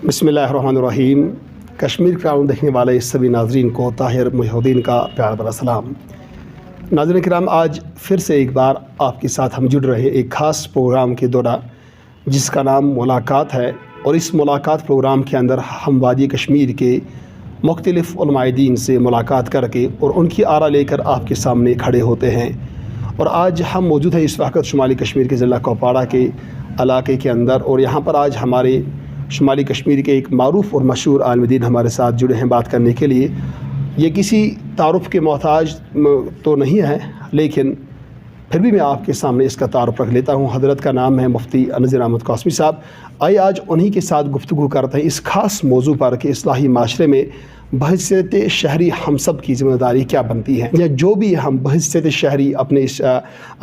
بسم اللہ الرحمن الرحیم۔ کشمیر کراؤن دیکھنے والے سبھی ناظرین کو طاہر محی الدین کا پیار بھرا سلام۔ ناظرین کرام، آج پھر سے ایک بار آپ کے ساتھ ہم جڑ رہے ہیں ایک خاص پروگرام کے دوران جس کا نام ملاقات ہے، اور اس ملاقات پروگرام کے اندر ہم وادی کشمیر کے مختلف علماء دین سے ملاقات کر کے اور ان کی آراء لے کر آپ کے سامنے کھڑے ہوتے ہیں۔ اور آج ہم موجود ہیں اس وقت شمالی کشمیر کے ضلع کوپواڑہ کے علاقے کے اندر، اور یہاں پر آج ہمارے شمالی کشمیر کے ایک معروف اور مشہور عالم دین ہمارے ساتھ جڑے ہیں بات کرنے کے لیے۔ یہ کسی تعارف کے محتاج تو نہیں ہے، لیکن پھر بھی میں آپ کے سامنے اس کا تعارف رکھ لیتا ہوں۔ حضرت کا نام ہے مفتی نذیر احمد قاسمی صاحب۔ آئیے آج انہی کے ساتھ گفتگو کرتے ہیں اس خاص موضوع پر کہ اصلاحی معاشرے میں بحیثیت شہری ہم سب کی ذمہ داری کیا بنتی ہے، یا جو بھی ہم بحیثیت شہری اپنے اس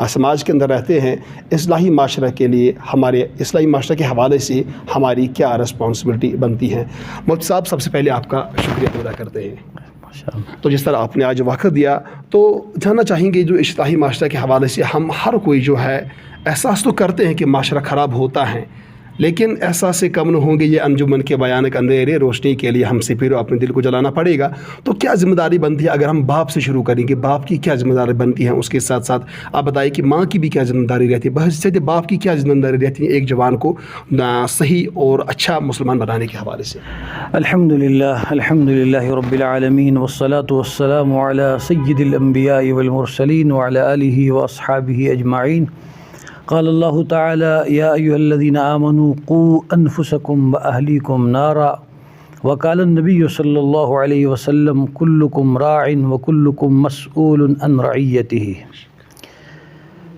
سماج کے اندر رہتے ہیں، اصلاحی معاشرے کے لیے ہمارے اصلاحی معاشرے کے حوالے سے ہماری کیا رسپانسبلٹی بنتی ہے۔ مفتی صاحب، سب سے پہلے آپ کا شکریہ ادا کرتے ہیں۔ تو جس طرح آپ نے آج وقت دیا، تو جاننا چاہیں گے جو اصلاحی معاشرے کے حوالے سے ہم ہر کوئی جو ہے احساس تو کرتے ہیں کہ معاشرہ خراب ہوتا ہے، لیکن احساس سے کم نہ ہوں گے۔ یہ انجمن کے بیان کے اندھیرے روشنی کے لیے ہم سے پھر اپنے دل کو جلانا پڑے گا۔ تو کیا ذمہ داری بنتی ہے؟ اگر ہم باپ سے شروع کریں گے، باپ کی کیا ذمہ داری بنتی ہے، اس کے ساتھ ساتھ آپ بتائیے کہ ماں کی بھی کیا ذمہ داری رہتی ہے، بحیثیت باپ کی کیا ذمہ داری رہتی ہے ایک جوان کو صحیح اور اچھا مسلمان بنانے کے حوالے سے؟ الحمدللہ رب العالمین، والصلاة والسلام علی سید الانبیاء والمرسلین وعلی آلہ واصحابہ اجمعین۔ قال اللہ تعالی یا ایھا الذین آمنوا قوا انفسکم واہلیکم نارا، وقال النبی صلی اللہ علیہ وسلم کلکم راع وکلکم مسئول عن رعیتہ۔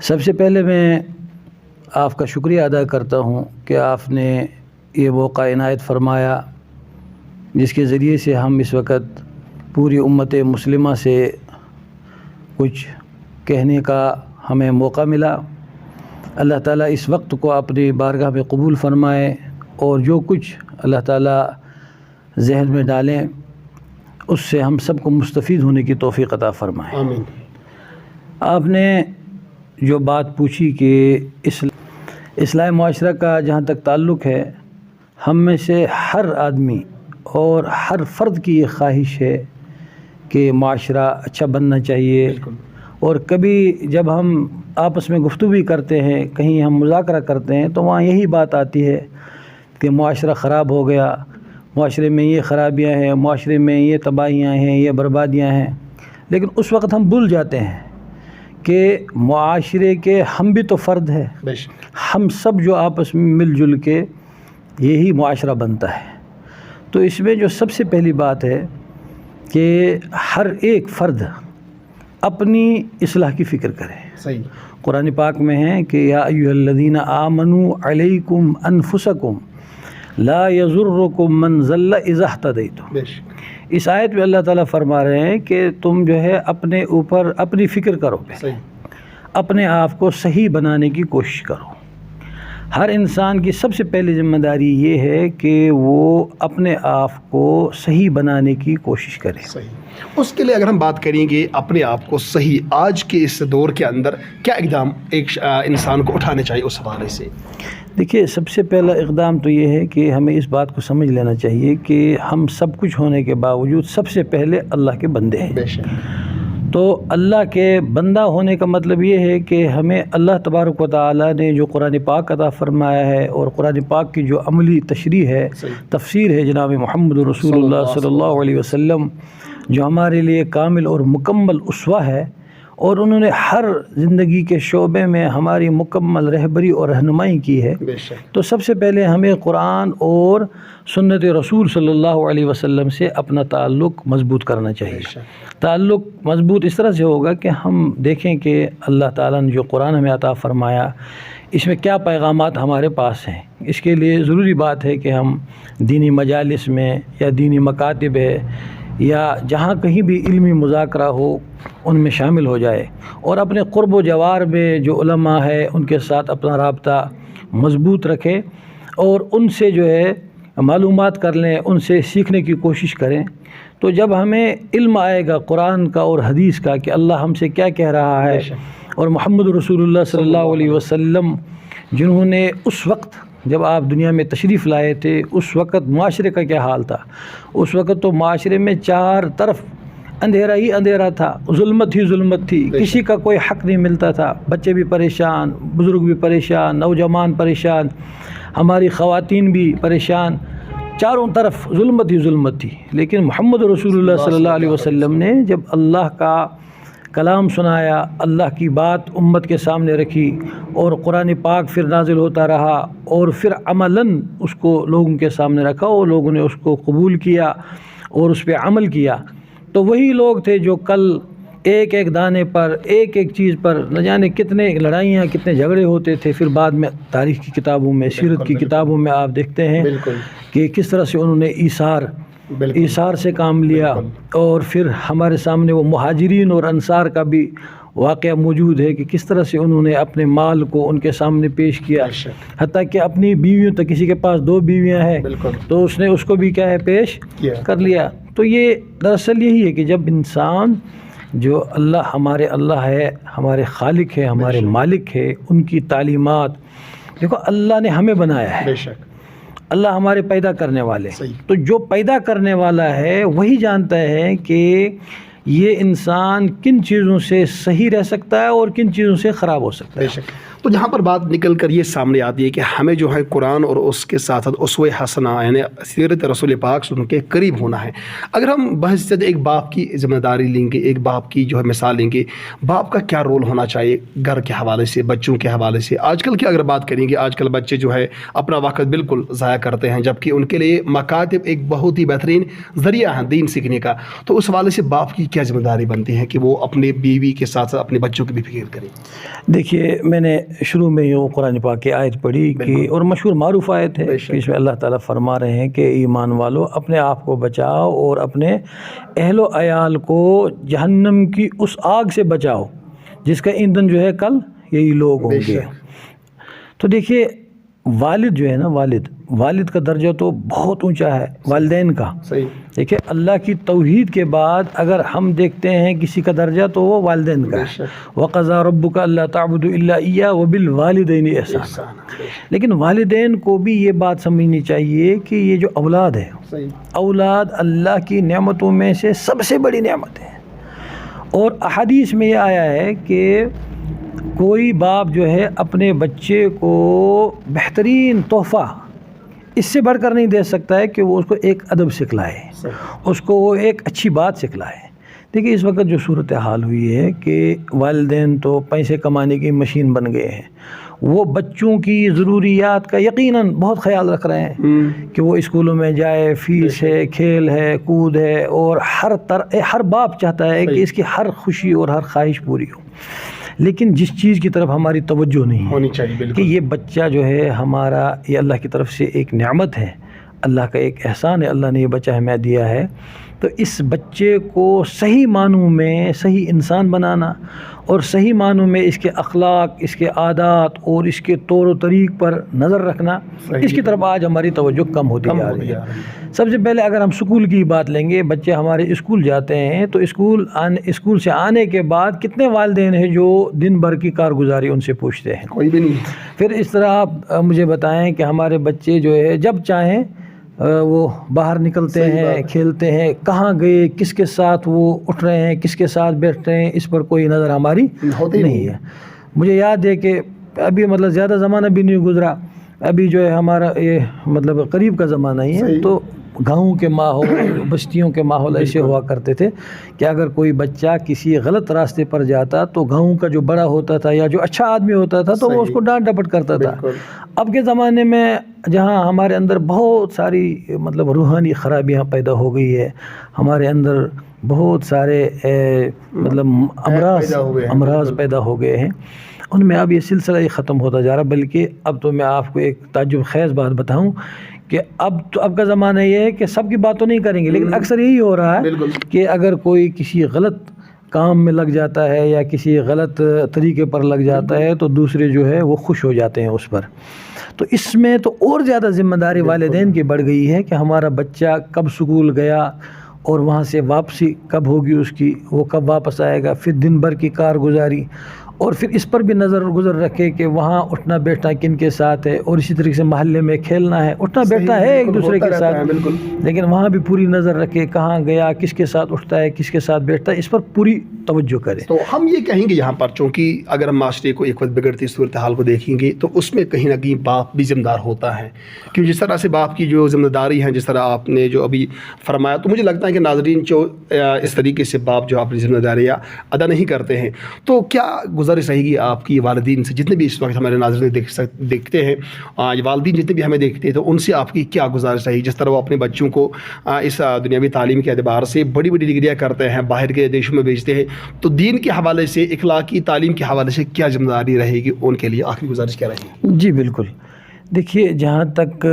سب سے پہلے میں آپ کا شکریہ ادا کرتا ہوں کہ آپ نے یہ موقع عنایت فرمایا جس کے ذریعے سے ہم اس وقت پوری امت مسلمہ سے کچھ کہنے کا ہمیں موقع ملا۔ اللہ تعالیٰ اس وقت کو اپنی بارگاہ میں قبول فرمائے، اور جو کچھ اللہ تعالیٰ ذہن میں ڈالیں اس سے ہم سب کو مستفید ہونے کی توفیق عطا فرمائے۔ آمین۔ آپ نے جو بات پوچھی کہ اصلاح معاشرہ کا جہاں تک تعلق ہے، ہم میں سے ہر آدمی اور ہر فرد کی یہ خواہش ہے کہ معاشرہ اچھا بننا چاہیے۔ اور کبھی جب ہم آپس میں گفتگو بھی کرتے ہیں، کہیں ہم مذاکرہ کرتے ہیں، تو وہاں یہی بات آتی ہے کہ معاشرہ خراب ہو گیا، معاشرے میں یہ خرابیاں ہیں، معاشرے میں یہ تباہیاں ہیں، یہ بربادیاں ہیں۔ لیکن اس وقت ہم بھول جاتے ہیں کہ معاشرے کے ہم بھی تو فرد ہیں، ہم سب جو آپس میں مل جل کے یہی معاشرہ بنتا ہے۔ تو اس میں جو سب سے پہلی بات ہے کہ ہر ایک فرد اپنی اصلاح کی فکر کرے۔ صحیح۔ قرآن پاک میں ہے کہ یا ایھا الذین آمنوا علیکم انفسکم لا یضرکم من ضل اذا اہتدیتم۔ اس آیت میں اللہ تعالیٰ فرما رہے ہیں کہ تم جو ہے اپنے اوپر اپنی فکر کرو، اپنے آپ کو صحیح بنانے کی کوشش کرو۔ ہر انسان کی سب سے پہلی ذمہ داری یہ ہے کہ وہ اپنے آپ کو صحیح بنانے کی کوشش کرے۔ صحیح۔ اس کے لیے اگر ہم بات کریں گے اپنے آپ کو صحیح، آج کے اس دور کے اندر کیا اقدام ایک انسان کو اٹھانے چاہیے اس حوالے سے؟ دیکھیے، سب سے پہلا اقدام تو یہ ہے کہ ہمیں اس بات کو سمجھ لینا چاہیے کہ ہم سب کچھ ہونے کے باوجود سب سے پہلے اللہ کے بندے ہیں۔ بے شک۔ تو اللہ کے بندہ ہونے کا مطلب یہ ہے کہ ہمیں اللہ تبارک و تعالیٰ نے جو قرآن پاک عطا فرمایا ہے، اور قرآن پاک کی جو عملی تشریح ہے، تفسیر ہے جناب محمد رسول اللہ صلی اللہ علیہ وسلم، جو ہمارے لیے کامل اور مکمل اسوہ ہے، اور انہوں نے ہر زندگی کے شعبے میں ہماری مکمل رہبری اور رہنمائی کی ہے۔ تو سب سے پہلے ہمیں قرآن اور سنت رسول صلی اللہ علیہ وسلم سے اپنا تعلق مضبوط کرنا چاہیے۔ تعلق مضبوط اس طرح سے ہوگا کہ ہم دیکھیں کہ اللہ تعالیٰ نے جو قرآن ہمیں عطا فرمایا، اس میں کیا پیغامات ہمارے پاس ہیں۔ اس کے لیے ضروری بات ہے کہ ہم دینی مجالس میں یا دینی مکاتب ہے یا جہاں کہیں بھی علمی مذاکرہ ہو، ان میں شامل ہو جائے، اور اپنے قرب و جوار میں جو علماء ہے ان کے ساتھ اپنا رابطہ مضبوط رکھیں، اور ان سے جو ہے معلومات کر لیں، ان سے سیکھنے کی کوشش کریں۔ تو جب ہمیں علم آئے گا قرآن کا اور حدیث کا کہ اللہ ہم سے کیا کہہ رہا ہے، اور محمد رسول اللہ صلی اللہ علیہ وسلم جنہوں نے اس وقت جب آپ دنیا میں تشریف لائے تھے اس وقت معاشرے کا کیا حال تھا؟ اس وقت تو معاشرے میں چار طرف اندھیرا ہی اندھیرا تھا، ظلمت ہی ظلمت تھی، کسی کا کوئی حق نہیں ملتا تھا، بچے بھی پریشان، بزرگ بھی پریشان، نوجوان پریشان، ہماری خواتین بھی پریشان، چاروں طرف ظلمت ہی ظلمت تھی۔ لیکن محمد رسول اللہ صلی اللہ علیہ وسلم نے جب اللہ کا کلام سنایا، اللہ کی بات امت کے سامنے رکھی، اور قرآن پاک پھر نازل ہوتا رہا، اور پھر عملاً اس کو لوگوں کے سامنے رکھا اور لوگوں نے اس کو قبول کیا اور اس پہ عمل کیا، تو وہی لوگ تھے جو کل ایک ایک دانے پر، ایک ایک چیز پر نہ جانے کتنے لڑائیاں، کتنے جھگڑے ہوتے تھے۔ پھر بعد میں تاریخ کی کتابوں میں، سیرت کی کتابوں میں آپ دیکھتے ہیں کہ کس طرح سے انہوں نے ایثار سے کام لیا، اور پھر ہمارے سامنے وہ مہاجرین اور انصار کا بھی واقعہ موجود ہے کہ کس طرح سے انہوں نے اپنے مال کو ان کے سامنے پیش کیا، حتیٰ کہ اپنی بیویوں تک، کسی کے پاس 2 بیویاں ہیں تو اس نے اس کو بھی کیا ہے پیش کر لیا۔ تو یہ دراصل یہی ہے کہ جب انسان جو ہمارے اللہ ہے، ہمارے خالق ہے، ہمارے مالک ہے، ان کی تعلیمات، دیکھو اللہ نے ہمیں بنایا ہے، اللہ ہمارے پیدا کرنے والے، تو جو پیدا کرنے والا ہے وہی جانتا ہے کہ یہ انسان کن چیزوں سے صحیح رہ سکتا ہے اور کن چیزوں سے خراب ہو سکتا ہے۔ تو جہاں پر بات نکل کر یہ سامنے آتی ہے کہ ہمیں جو ہے قرآن اور اس کے ساتھ ساتھ اسوہ حسنہ یعنی سیرت رسول پاک ان کے قریب ہونا ہے۔ اگر ہم بحث ایک باپ کی ذمہ داری لیں گے، ایک باپ کی جو ہے مثال لیں گے، باپ کا کیا رول ہونا چاہیے گھر کے حوالے سے، بچوں کے حوالے سے؟ آج کل کی اگر بات کریں گے، آج کل بچے جو ہے اپنا وقت بالکل ضائع کرتے ہیں، جبکہ ان کے لیے مکاتب ایک بہت ہی بہترین ذریعہ ہے دین سیکھنے کا۔ تو اس حوالے سے باپ کی کیا ذمہ داری بنتی ہے کہ وہ اپنے بیوی کے ساتھ ساتھ اپنے بچوں کی بھی فکر کریں؟ دیکھیے، میں نے شروع میں یہ قرآن پاک کی آیت پڑھی کہ، اور مشہور معروف آیت ہے کہ اس میں اللہ تعالیٰ فرما رہے ہیں کہ ایمان والو اپنے آپ کو بچاؤ اور اپنے اہل و عیال کو جہنم کی اس آگ سے بچاؤ جس کا ایندھن جو ہے کل یہی لوگ ہوں گے۔ تو دیکھیے، والد جو ہے نا، والد کا درجہ تو بہت اونچا ہے، والدین کا۔ دیکھیے، اللہ کی توحید کے بعد اگر ہم دیکھتے ہیں کسی کا درجہ تو وہ والدین کا ہے۔ وَقَضَىٰ رَبُّكَ أَلَّا تَعْبُدُوا إِلَّا إِيَّاهُ وَبِالْوَالِدَيْنِ إِحْسَانًا۔ لیکن والدین کو بھی یہ بات سمجھنی چاہیے کہ یہ جو اولاد ہے، اولاد اللہ کی نعمتوں میں سے سب سے بڑی نعمت ہے، اور احادیث میں یہ آیا ہے کہ کوئی باپ جو ہے اپنے بچے کو بہترین تحفہ اس سے بڑھ کر نہیں دے سکتا ہے کہ وہ اس کو ایک ادب سکھلائے، اس کو وہ ایک اچھی بات سکھلائے۔ دیکھیے، اس وقت جو صورتحال ہوئی ہے کہ والدین تو پیسے کمانے کی مشین بن گئے ہیں، وہ بچوں کی ضروریات کا یقیناً بہت خیال رکھ رہے ہیں کہ وہ اسکولوں میں جائے، فیس ہے، کھیل ہے، کود ہے، اور ہر باپ چاہتا ہے کہ اس کی ہر خوشی اور ہر خواہش پوری ہو۔ لیکن جس چیز کی طرف ہماری توجہ نہیں ہونی چاہیے کہ یہ بچہ جو ہے ہمارا، یہ اللہ کی طرف سے ایک نعمت ہے، اللہ کا ایک احسان ہے، اللہ نے یہ بچہ ہمیں دیا ہے، تو اس بچے کو صحیح معنوں میں صحیح انسان بنانا اور صحیح معنوں میں اس کے اخلاق، اس کے عادات اور اس کے طور و طریق پر نظر رکھنا، اس کی طرف آج ہماری توجہ کم ہوتی جا رہی ہے۔ سب سے پہلے اگر ہم اسکول کی بات لیں گے، بچے ہمارے اسکول جاتے ہیں تو اسکول سے آنے کے بعد کتنے والدین ہیں جو دن بھر کی کارگزاری ان سے پوچھتے ہیں؟ کوئی بھی نہیں۔ پھر اس طرح آپ مجھے بتائیں کہ ہمارے بچے جو ہے جب چاہیں وہ باہر نکلتے ہیں، کھیلتے ہیں، کہاں گئے، کس کے ساتھ وہ اٹھ رہے ہیں، کس کے ساتھ بیٹھ رہے ہیں، اس پر کوئی نظر ہماری نہیں ہے۔ مجھے یاد ہے کہ ابھی زیادہ زمانہ بھی نہیں گزرا، ابھی جو ہے ہمارا یہ قریب کا زمانہ ہی ہے، تو گاؤں کے ماحول، بستیوں کے ماحول ایسے ہوا کرتے تھے کہ اگر کوئی بچہ کسی غلط راستے پر جاتا تو گاؤں کا جو بڑا ہوتا تھا یا جو اچھا آدمی ہوتا تھا تو وہ اس کو ڈانٹ ڈپٹ کرتا تھا۔ اب کے زمانے میں جہاں ہمارے اندر بہت ساری روحانی خرابیاں پیدا ہو گئی ہے، ہمارے اندر بہت سارے امراض پیدا ہو گئے ہیں، ان میں اب یہ سلسلہ ہی ختم ہوتا جا رہا۔ بلکہ اب تو میں آپ کو ایک تعجب خیز بات بتاؤں کہ اب کا زمانہ یہ ہے کہ سب کی بات تو نہیں کریں گے، لیکن اکثر یہی ہو رہا ہے کہ اگر کوئی کسی غلط کام میں لگ جاتا ہے یا کسی غلط طریقے پر لگ جاتا ہے تو دوسرے جو ہے وہ خوش ہو جاتے ہیں اس پر۔ تو اس میں تو اور زیادہ ذمہ داری والدین کی بڑھ گئی ہے کہ ہمارا بچہ کب سکول گیا اور وہاں سے واپسی کب ہوگی اس کی، وہ کب واپس آئے گا، پھر دن بھر کی کارگزاری، اور پھر اس پر بھی نظر گزر رکھے کہ وہاں اٹھنا بیٹھنا کن کے ساتھ ہے، اور اسی طریقے سے محلے میں کھیلنا ہے، اٹھنا بیٹھنا ہے ایک دوسرے کے ساتھ، لیکن وہاں بھی پوری نظر رکھے کہاں گیا، کس کے ساتھ اٹھتا ہے، کس کے ساتھ بیٹھتا ہے، اس پر پوری توجہ کرے۔ تو ہم یہ کہیں گے یہاں پر، چونکہ اگر ہم معاشرے کو ایک وقت بگڑتی صورتحال کو دیکھیں گے تو اس میں کہیں نہ کہیں باپ بھی ذمہ دار ہوتا ہے، کیونکہ جس طرح سے باپ کی جو ذمہ داری ہے، جس طرح آپ نے جو ابھی فرمایا، تو مجھے لگتا ہے کہ ناظرین جو اس طریقے سے باپ جو اپنی ذمہ داریاں ادا نہیں کرتے ہیں، تو کیا گزارش رہے گی آپ کی والدین سے، جتنے بھی اس وقت ہمارے ناظرین دیکھتے ہیں، آج والدین جتنے بھی ہمیں دیکھتے ہیں، تو ان سے آپ کی کیا گزارش رہے گی؟ جس طرح وہ اپنے بچوں کو اس دنیاوی تعلیم کے اعتبار سے بڑی بڑی ڈگریاں کرتے ہیں، باہر کے دیشوں میں بھیجتے ہیں، تو دین کے حوالے سے، اخلاقی تعلیم کے حوالے سے کیا ذمہ داری رہے گی ان کے لیے؟ آخری گزارش کیا رہے گی؟ جی بالکل، دیکھیے جہاں تک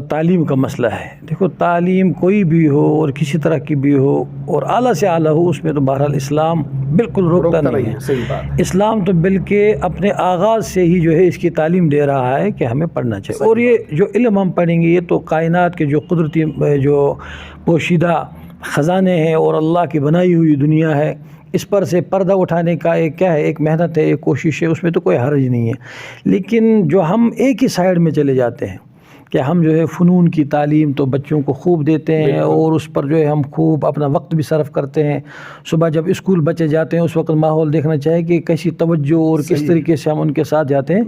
تعلیم کا مسئلہ ہے، دیکھو تعلیم کوئی بھی ہو اور کسی طرح کی بھی ہو اور اعلیٰ سے اعلیٰ ہو، اس میں تو بہرحال اسلام بالکل روکتا نہیں ہے۔ صحیح بات ہے۔ اسلام تو بلکہ اپنے آغاز سے ہی جو ہے اس کی تعلیم دے رہا ہے کہ ہمیں پڑھنا چاہیے، اور یہ جو علم ہم پڑھیں گے یہ تو کائنات کے جو قدرتی جو پوشیدہ خزانے ہیں اور اللہ کی بنائی ہوئی دنیا ہے، اس پر سے پردہ اٹھانے کا ایک کیا ہے، ایک محنت ہے، ایک کوشش ہے، اس میں تو کوئی حرج نہیں ہے۔ لیکن جو ہم ایک ہی سائیڈ میں چلے جاتے ہیں کہ ہم جو ہے فنون کی تعلیم تو بچوں کو خوب دیتے ہیں اور اس پر جو ہے ہم خوب اپنا وقت بھی صرف کرتے ہیں، صبح جب اسکول بچے جاتے ہیں اس وقت ماحول دیکھنا چاہیے کہ کیسی توجہ اور کس طریقے سے ہم ان کے ساتھ جاتے ہیں،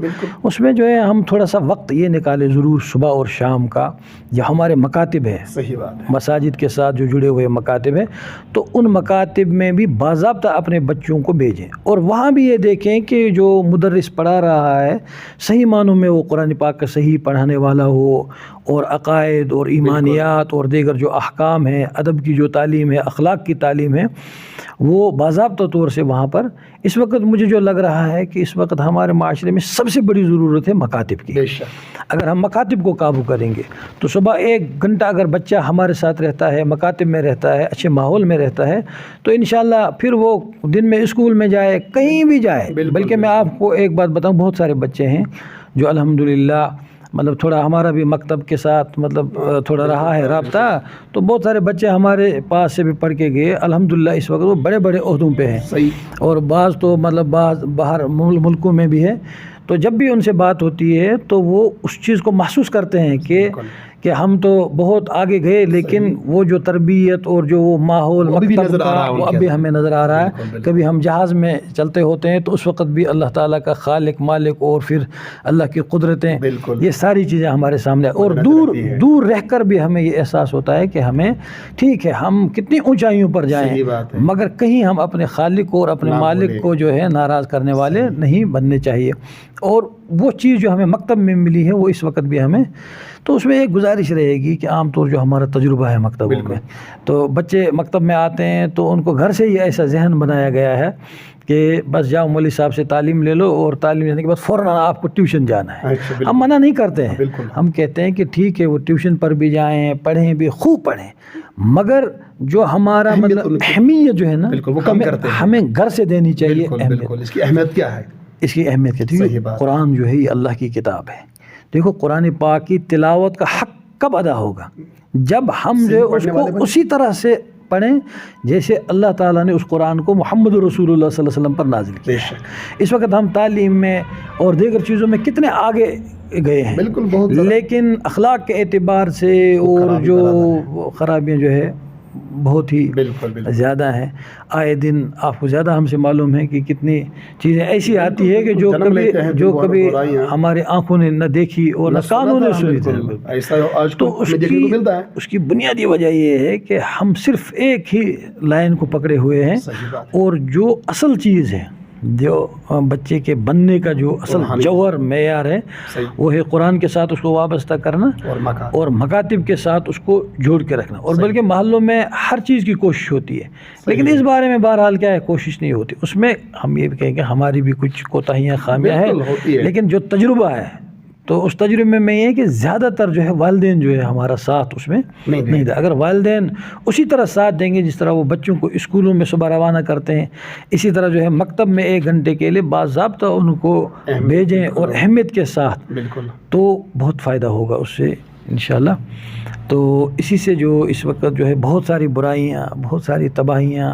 اس میں جو ہے ہم تھوڑا سا وقت یہ نکالیں ضرور صبح اور شام کا، جو ہمارے مکاتب ہیں، صحیح بات ہے، مساجد کے ساتھ جو جڑے ہوئے مکاتب ہیں، تو ان مکاتب میں بھی باضابطہ اپنے بچوں کو بھیجیں، اور وہاں بھی یہ دیکھیں کہ جو مدرس پڑھا رہا ہے صحیح معنوں میں وہ قرآن پاک کا صحیح پڑھانے والا ہو، اور عقائد اور ایمانیات اور دیگر جو احکام ہیں، ادب کی جو تعلیم ہے، اخلاق کی تعلیم ہے، وہ باضابطہ طور سے وہاں پر۔ اس وقت مجھے جو لگ رہا ہے کہ اس وقت ہمارے معاشرے میں سب سے بڑی ضرورت ہے مکاتب کی۔ اگر ہم مکاتب کو قابو کریں گے تو صبح 1 گھنٹہ اگر بچہ ہمارے ساتھ رہتا ہے، مکاتب میں رہتا ہے، اچھے ماحول میں رہتا ہے، تو انشاءاللہ پھر وہ دن میں اسکول میں جائے، کہیں بھی جائے۔ بلکہ میں آپ کو ایک بات بتاؤں، بہت سارے بچے ہیں جو الحمدللہ مطلب تھوڑا ہمارا بھی مکتب کے ساتھ مطلب تھوڑا رہا ہے رابطہ، تو بہت سارے بچے ہمارے پاس سے بھی پڑھ کے گئے، الحمدللہ اس وقت وہ بڑے بڑے عہدوں پہ ہیں، اور بعض تو مطلب بعض باہر ملکوں میں بھی ہے۔ تو جب بھی ان سے بات ہوتی ہے تو وہ اس چیز کو محسوس کرتے ہیں کہ ہم تو بہت آگے گئے، لیکن وہ جو تربیت اور جو وہ ماحول مکتب کا وہ اب بھی ہمیں نظر آ رہا ہے۔ کبھی ہم جہاز میں چلتے ہوتے ہیں تو اس وقت بھی اللہ تعالیٰ کا خالق مالک اور پھر اللہ کی قدرتیں، یہ ساری چیزیں ہمارے سامنے، اور دور رہ کر بھی ہمیں یہ احساس ہوتا ہے کہ ہمیں ٹھیک ہے ہم کتنی اونچائیوں پر جائیں، مگر کہیں ہم اپنے خالق اور اپنے مالک کو جو ہے ناراض کرنے والے نہیں بننے چاہیے۔ اور وہ چیز جو ہمیں مکتب میں ملی ہے وہ اس وقت بھی ہمیں، تو اس میں ایک گزارش رہے گی کہ عام طور جو ہمارا تجربہ ہے مکتبوں میں، تو بچے مکتب میں آتے ہیں تو ان کو گھر سے ہی ایسا ذہن بنایا گیا ہے کہ بس جاؤ مولوی صاحب سے تعلیم لے لو، اور تعلیم لینے کے بعد فوراً آپ کو ٹیوشن جانا ہے۔ ہم منع نہیں کرتے ہیں، ہم کہتے ہیں کہ ٹھیک ہے وہ ٹیوشن پر بھی جائیں، پڑھیں بھی، خوب پڑھیں، مگر جو ہمارا مطلب اہمیت جو ہے نا ہمیں گھر سے دینی چاہیے۔ اس کی اہمیت کیا ہے؟ اس کی اہمیت کیا ہے؟ قرآن جو ہے یہ اللہ کی کتاب ہے۔ دیکھو قرآن پاک کی تلاوت کا حق کب ادا ہوگا؟ جب ہم جو ہے اس کو اسی طرح سے پڑھیں جیسے اللہ تعالیٰ نے اس قرآن کو محمد رسول اللہ صلی اللہ علیہ وسلم پر نازل کیا ہے۔ اس وقت ہم تعلیم میں اور دیگر چیزوں میں کتنے آگے گئے ہیں، لیکن اخلاق کے اعتبار سے اور جو خرابیاں جو ہے بہت ہی زیادہ ہیں۔ آئے دن آپ کو زیادہ ہم سے معلوم ہے کہ کتنی چیزیں ایسی آتی ہے کہ جو کبھی ہمارے آنکھوں نے نہ دیکھی اور نہ کانوں نے سنی تھی۔ تو اس کی بنیادی وجہ یہ ہے کہ ہم صرف ایک ہی لائن کو پکڑے ہوئے ہیں، اور جو اصل چیز ہے، جو بچے کے بننے کا جو اصل جوہر معیار ہے، وہ ہے قرآن کے ساتھ اس کو وابستہ کرنا اور مکاتب کے ساتھ اس کو جوڑ کے رکھنا۔ اور بلکہ محلوں میں ہر چیز کی کوشش ہوتی ہے، لیکن اس بارے میں بہرحال کیا ہے، کوشش نہیں ہوتی۔ اس میں ہم یہ بھی کہیں کہ ہماری بھی کچھ کوتاہیاں خامیاں ہیں، لیکن جو تجربہ ہے تو اس تجربے میں یہ ہے کہ زیادہ تر جو ہے والدین جو ہے ہمارا ساتھ اس میں نہیں دے۔ اگر والدین اسی طرح ساتھ دیں گے جس طرح وہ بچوں کو اسکولوں میں صبح روانہ کرتے ہیں، اسی طرح جو ہے مکتب میں 1 گھنٹے کے لیے باضابطہ ان کو بھیجیں اور اہمیت کے ساتھ، تو بہت فائدہ ہوگا اس سے انشاءاللہ۔ تو اسی سے جو اس وقت جو ہے بہت ساری برائیاں، بہت ساری تباہیاں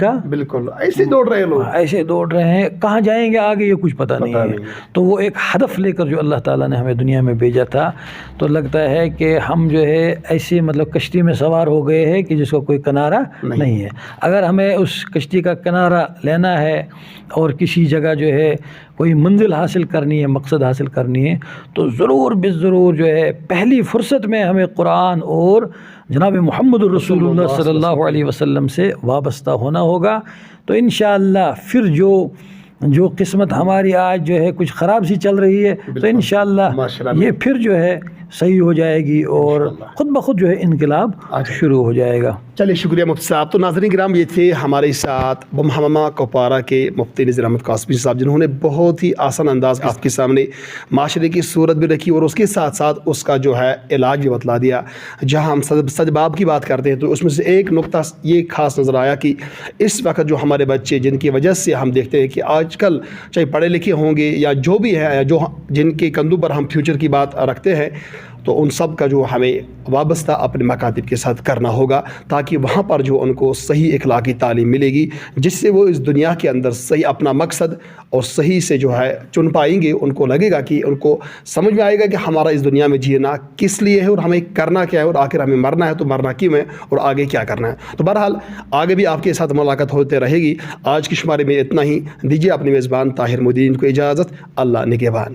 کا، بالکل ایسے دوڑ رہے لوگ، ایسے دوڑ رہے ہیں، کہاں جائیں گے آگے یہ کچھ پتہ نہیں ہے۔ تو وہ ایک ہدف لے کر جو اللہ تعالیٰ نے ہمیں دنیا میں بھیجا تھا، تو لگتا ہے کہ ہم جو ہے ایسی مطلب کشتی میں سوار ہو گئے ہیں کہ جس کو کوئی کنارہ نہیں ہے۔ اگر ہمیں اس کشتی کا کنارہ لینا ہے اور کسی جگہ جو ہے کوئی منزل حاصل کرنی ہے، مقصد حاصل کرنی ہے، تو ضرور بالضرور جو ہے پہلی فرصت میں ہمیں قرآن اور جناب محمد الرسول اللہ صلی اللہ علیہ وسلم سے وابستہ ہونا ہوگا۔ تو انشاءاللہ پھر جو قسمت ہماری آج جو ہے کچھ خراب سی چل رہی ہے، تو انشاءاللہ یہ پھر جو ہے صحیح ہو جائے گی اور خود بخود جو ہے انقلاب شروع ہو جائے گا۔ چلیے شکریہ مفتی صاحب۔ تو ناظرین کرام، یہ تھے ہمارے ساتھ بم حمامہ کپوارہ کے مفتی نذیر احمد قاسمی صاحب، جنہوں نے بہت ہی آسان انداز آپ کے سامنے معاشرے کی صورت بھی رکھی اور اس کے ساتھ ساتھ اس کا جو ہے علاج بھی بتلا دیا۔ جہاں ہم سدباب کی بات کرتے ہیں تو اس میں سے ایک نقطہ یہ خاص نظر آیا کہ اس وقت جو ہمارے بچے، جن کی وجہ سے ہم دیکھتے ہیں کہ آج کل چاہے پڑھے لکھے ہوں گے یا جو بھی ہے، جو جن کے کندھوں پر ہم فیوچر کی بات رکھتے ہیں، تو ان سب کا جو ہمیں وابستہ اپنے مکاتب کے ساتھ کرنا ہوگا، تاکہ وہاں پر جو ان کو صحیح اخلاقی تعلیم ملے گی، جس سے وہ اس دنیا کے اندر صحیح اپنا مقصد اور صحیح سے جو ہے چن پائیں گے۔ ان کو لگے گا کہ ان کو سمجھ میں آئے گا کہ ہمارا اس دنیا میں جینا کس لیے ہے اور ہمیں کرنا کیا ہے، اور آخر ہمیں مرنا ہے تو مرنا کیوں ہے اور آگے کیا کرنا ہے۔ تو بہرحال آگے بھی آپ کے ساتھ ملاقات ہوتے رہے گی۔ آج کے شمارے میں اتنا ہی، دیجیے اپنی میزبان طاہر مدین کو اجازت۔ اللہ نگہبان۔